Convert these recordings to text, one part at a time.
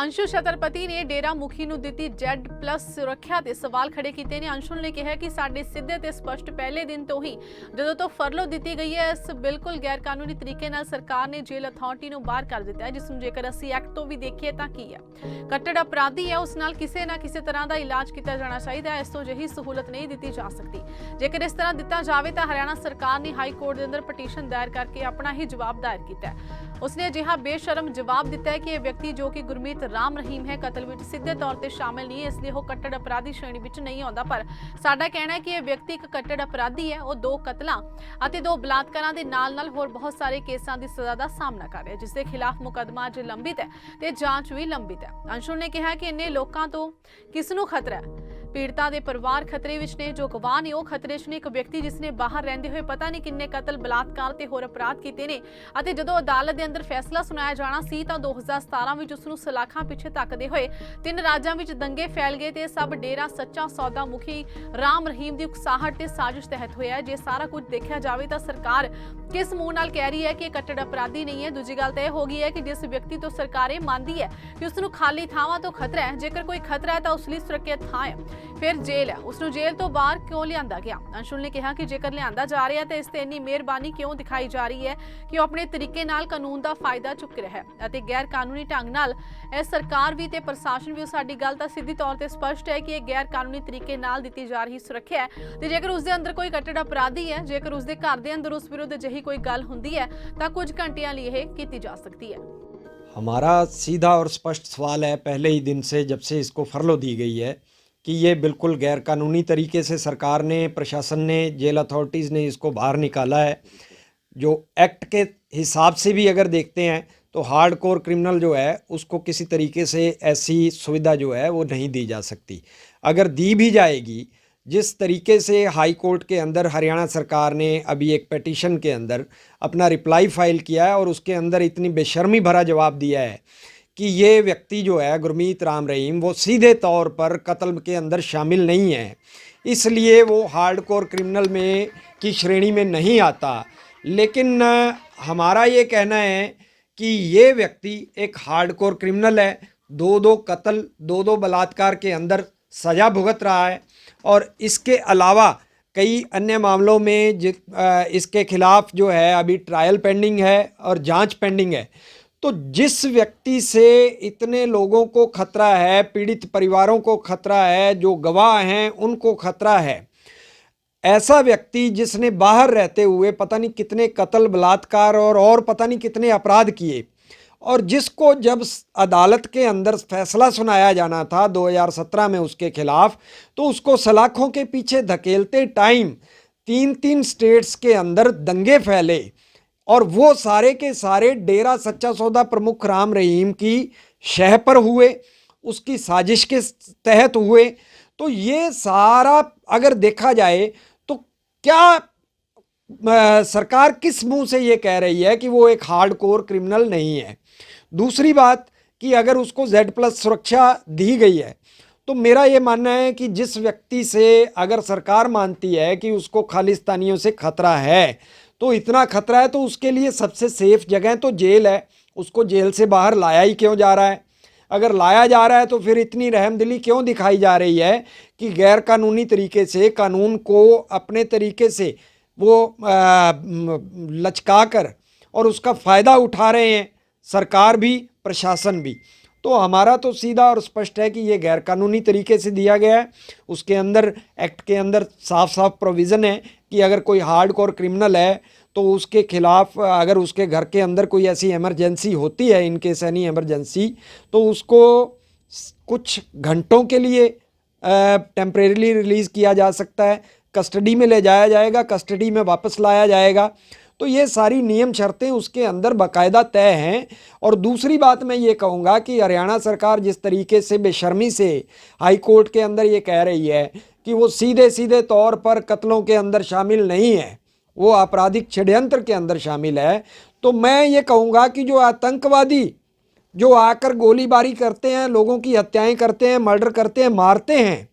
ਅੰਸ਼ੂ ਛਤਰਪਤੀ ਨੇ ਡੇਰਾ ਮੁਖੀ ਨੂੰ ਦਿੱਤੀ Z+ ਸੁਰੱਖਿਆ ਤੇ ਸਵਾਲ ਖੜੇ ਕੀਤੇ ਨੇ। ਅੰਸ਼ੂ ਨੇ ਕਿਹਾ ਕਿ ਸਾਡੇ ਸਿੱਧੇ ਤੇ ਸਪਸ਼ਟ ਪਹਿਲੇ ਦਿਨ ਤੋਂ ਹੀ ਜਦੋਂ ਤੋਂ ਫਰਲੋ ਦਿੱਤੀ ਗਈ ਹੈ, ਇਸ ਬਿਲਕੁਲ ਗੈਰ ਕਾਨੂੰਨੀ ਤਰੀਕੇ ਨਾਲ ਸਰਕਾਰ ਨੇ ਜੇਲ੍ਹ ਅਥਾਰਟੀ ਨੂੰ ਬਾਹਰ ਕਰ ਦਿੱਤਾ ਹੈ, ਜਿਸ ਨੂੰ ਜੇਕਰ ਅਸੀਂ ਐਕਟ ਤੋਂ ਵੀ ਦੇਖੀਏ ਤਾਂ ਕੀ ਹੈ, ਕੱਟੜ ਅਪਰਾਧੀ ਹੈ, ਉਸ ਨਾਲ ਕਿਸੇ ਨਾ ਕਿਸੇ ਤਰ੍ਹਾਂ ਦਾ ਇਲਾਜ ਕੀਤਾ ਜਾਣਾ ਚਾਹੀਦਾ ਹੈ। ਇਸ ਤੋਂ ਜਿਹੀ ਸਹੂਲਤ ਨਹੀਂ ਦਿੱਤੀ ਜਾ ਸਕਦੀ। ਜੇਕਰ ਇਸ ਤਰ੍ਹਾਂ ਦਿੱਤਾ ਜਾਵੇ ਤਾਂ ਹਰਿਆਣਾ ਸਰਕਾਰ ਨੇ ਹਾਈ ਕੋਰਟ ਦੇ ਅੰਦਰ ਪਟੀਸ਼ਨ ਦਾਇਰ ਕਰਕੇ ਆਪਣਾ ਹੀ ਜਵਾਬ ਦਾਇਰ ਕੀਤਾ ਹੈ। उसने अजिहा बेशरम जवाब दिता है कि यह व्यक्ति जो कि गुरमीत राम रहीम है कतल विच सीधे तौर पर शामिल नहीं है, इसलिए वह कट्टड़ अपराधी श्रेणी विच नहीं आता। पर साडा कहना है कि यह व्यक्ति एक कट्टड़ अपराधी है। वह 2 कतलों और 2 बलात्कारां दे नाल-नाल होर बहुत सारे केसां की सज़ा का सामना कर रहा है, जिसके खिलाफ मुकदमा अज लंबित है ते जांच भी लंबित है। अंशु ने कहा कि इन्ने लोगों तो किसनूं खतरा है। पीड़िता के परिवार खतरे विच ने, जो गवाह ने वह खतरे च ने। एक व्यक्ति जिसने बाहर रहंदे हुए पता नहीं किन्ने कतल बलात्कार ते होर अपराध कीते ने अते जदों अदालत दे अंदर फैसला सुनाया जाना सी तां 2017 विच उस नूं सलाखां पिछे तकदे होए 3 राज्यां विच दंगे फैल गए ते सब डेरा सच्चा सौदा मुखी राम रहीम दी उकसाहट ते साजिश तहत होया। जे सारा कुछ देखा जाए तो सरकार किस मुंह नाल कह रही है कि कट्टड़ अपराधी नहीं है। दूजी गल तो यह हो गई है कि जिस व्यक्ति तो सरकार मानती है कि उसनूं खाली थावां तो खतरा है, जेकर कोई खतरा है तो उस लई सुरक्षित थां है, फिर जेल है, उसनूं जेल तो बाहर क्यों लिआंदा गया। अंशुल ने कहा कि जेकर लिआंदा जा रहा है तो इस ते इन्नी मेहरबानी क्यों दिखाई जा रही है कि वह अपने तरीके नाल कानून का फायदा चुक रहा है अते गैर कानूनी ढंग नाल सरकार भी ते प्रशासन भी। साडी गल तां सीधी तौर पर स्पष्ट है कि यह गैर कानूनी तरीके नाल दित्ती जा रही सुरक्षा है ते जेकर उसके अंदर कोई कट्टड़ अपराधी है, जेकर उसके घर के अंदर उस विरुद्ध अजिही कोई गल हुंदी है तो कुछ घंटियां लिए यह की जा सकती है। हमारा सीधा और स्पष्ट सवाल है पहले ही दिन से, जब से इसको फरलो दी गई है, कि ये बिल्कुल गैर कानूनी तरीके से सरकार ने, प्रशासन ने, जेल अथॉरिटीज़ ने इसको बाहर निकाला है। जो एक्ट के हिसाब से भी अगर देखते हैं तो हार्डकोर क्रिमिनल जो है उसको किसी तरीके से ऐसी सुविधा जो है वो नहीं दी जा सकती। अगर दी भी जाएगी, जिस तरीके से हाई कोर्ट के अंदर हरियाणा सरकार ने अभी एक पिटीशन के अंदर अपना रिप्लाई फाइल किया है और उसके अंदर इतनी बेशर्मी भरा जवाब दिया है कि ये व्यक्ति जो है गुरमीत राम रहीम वो सीधे तौर पर कत्ल के अंदर शामिल नहीं है, इसलिए वो हार्डकोर क्रिमिनल में की श्रेणी में नहीं आता। लेकिन हमारा ये कहना है कि ये व्यक्ति एक हार्डकोर क्रिमिनल है, 2 कत्ल 2 बलात्कार के अंदर सज़ा भुगत रहा है और इसके अलावा कई अन्य मामलों में इसके खिलाफ जो है अभी ट्रायल पेंडिंग है और जांच पेंडिंग है। तो जिस व्यक्ति से इतने लोगों को खतरा है, पीड़ित परिवारों को खतरा है, जो गवाह हैं उनको खतरा है, ऐसा व्यक्ति जिसने बाहर रहते हुए पता नहीं कितने कत्ल बलात्कार और पता नहीं कितने अपराध किए, और जिसको जब अदालत के अंदर फैसला सुनाया जाना था 2017 में उसके खिलाफ, तो उसको सलाखों के पीछे धकेलते टाइम 3 स्टेट्स के अंदर दंगे फैले और वो सारे के सारे डेरा सच्चा सौदा प्रमुख राम रहीम की शह पर हुए, उसकी साजिश के तहत हुए। तो ये सारा अगर देखा जाए तो क्या सरकार किस मुंह से ये कह रही है कि वो एक हार्डकोर क्रिमिनल नहीं है। दूसरी बात कि अगर उसको Z+ सुरक्षा दी गई है तो मेरा ये मानना है कि जिस व्यक्ति से अगर सरकार मानती है कि उसको खालिस्तानियों से खतरा है, तो इतना खतरा है तो उसके लिए सबसे सेफ जगह तो जेल है। उसको जेल से बाहर लाया ही क्यों जा रहा है? अगर लाया जा रहा है तो फिर इतनी रहमदिली क्यों दिखाई जा रही है कि गैर कानूनी तरीके से कानून को अपने तरीके से वो लचका कर और उसका फ़ायदा उठा रहे हैं सरकार भी, प्रशासन भी। तो हमारा तो सीधा और स्पष्ट है कि ये गैर कानूनी तरीके से दिया गया है। उसके अंदर एक्ट के अंदर साफ साफ प्रोविज़न है कि अगर कोई हार्डकोर क्रिमिनल है तो उसके खिलाफ अगर उसके घर के अंदर कोई ऐसी इमरजेंसी होती है, इन केस एनी इमरजेंसी, तो उसको कुछ घंटों के लिए टेम्परेरीली रिलीज़ किया जा सकता है, कस्टडी में ले जाया जाएगा, कस्टडी में वापस लाया जाएगा। तो ये सारी नियम शर्तें उसके अंदर बाकायदा तय हैं। और दूसरी बात मैं ये कहूँगा कि हरियाणा सरकार जिस तरीके से बेशर्मी से हाई कोर्ट के अंदर ये कह रही है कि वो सीधे सीधे तौर पर कत्लों के अंदर शामिल नहीं है, वो आपराधिक षड्यंत्र के अंदर शामिल है, तो मैं ये कहूँगा कि जो आतंकवादी जो आकर गोलीबारी करते हैं, लोगों की हत्याएँ करते हैं, मर्डर करते हैं, मारते हैं,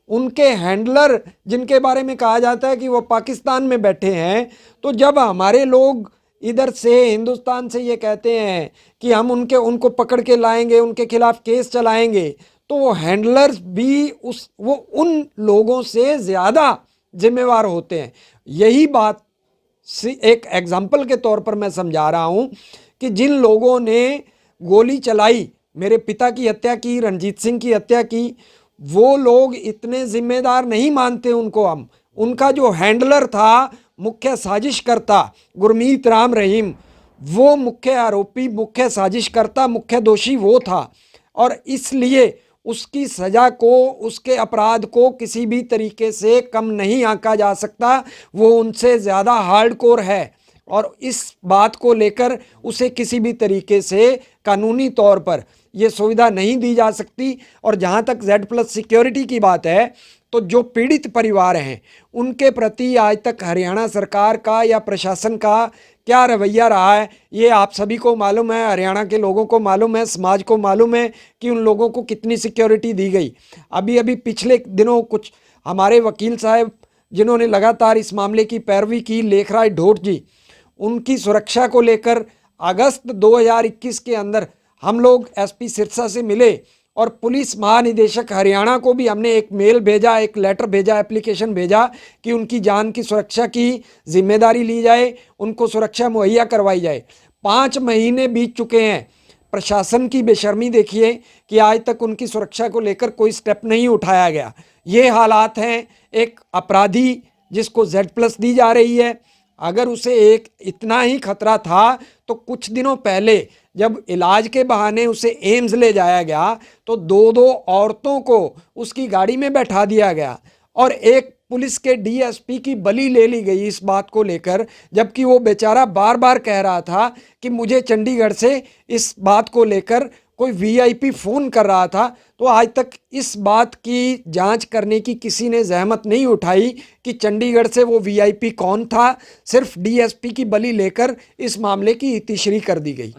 उनके हैंडलर जिनके बारे में कहा जाता है कि वो पाकिस्तान में बैठे हैं, तो जब हमारे लोग इधर से हिंदुस्तान से ये कहते हैं कि हम उनको पकड़ के लाएंगे, उनके खिलाफ केस चलाएंगे, तो वो हैंडलर्स भी वो उन लोगों से ज़्यादा जिम्मेवार होते हैं। यही बात एक एग्जाम्पल के तौर पर मैं समझा रहा हूँ कि जिन लोगों ने गोली चलाई, मेरे पिता की हत्या की, रणजीत सिंह की हत्या की, वो लोग इतने जिम्मेदार नहीं मानते उनको हम। उनका जो हैंडलर था, मुख्य साजिशकर्ता गुरमीत राम रहीम, वो मुख्य आरोपी, मुख्य साजिशकर्ता, मुख्य दोषी वो था। और इसलिए उसकी सज़ा को, उसके अपराध को किसी भी तरीके से कम नहीं आंका जा सकता। वो उनसे ज़्यादा हार्डकोर है और इस बात को लेकर उसे किसी भी तरीके से कानूनी तौर पर ये सुविधा नहीं दी जा सकती। और जहाँ तक Z+ सिक्योरिटी की बात है, तो जो पीड़ित परिवार हैं उनके प्रति आज तक हरियाणा सरकार का या प्रशासन का क्या रवैया रहा है, ये आप सभी को मालूम है, हरियाणा के लोगों को मालूम है, समाज को मालूम है कि उन लोगों को कितनी सिक्योरिटी दी गई। अभी पिछले दिनों कुछ हमारे वकील साहब जिन्होंने लगातार इस मामले की पैरवी की, लेखराज ढोट जी, उनकी सुरक्षा को लेकर अगस्त 2021 के अंदर हम लोग SP सिरसा से मिले और पुलिस महानिदेशक हरियाणा को भी हमने एक मेल भेजा, एक लेटर भेजा, एप्लीकेशन भेजा कि उनकी जान की सुरक्षा की जिम्मेदारी ली जाए, उनको सुरक्षा मुहैया करवाई जाए। 5 महीने बीत चुके हैं। प्रशासन की बेशर्मी देखिए कि आज तक उनकी सुरक्षा को लेकर कोई स्टेप नहीं उठाया गया। ये हालात हैं एक अपराधी जिसको Z+ दी जा रही है। अगर उसे एक इतना ही खतरा था तो कुछ दिनों पहले जब इलाज के बहाने उसे एम्स ले जाया गया तो 2 औरतों को उसकी गाड़ी में बैठा दिया गया और एक पुलिस के DSP की बलि ले ली गई इस बात को लेकर, जबकि वो बेचारा बार बार कह रहा था कि मुझे चंडीगढ़ से इस बात को लेकर कोई VIP फ़ोन कर रहा था। तो आज तक इस बात की जांच करने की किसी ने जहमत नहीं उठाई कि चंडीगढ़ से वो VIP कौन था। सिर्फ DSP की बलि लेकर इस मामले की इतिश्री कर दी गई।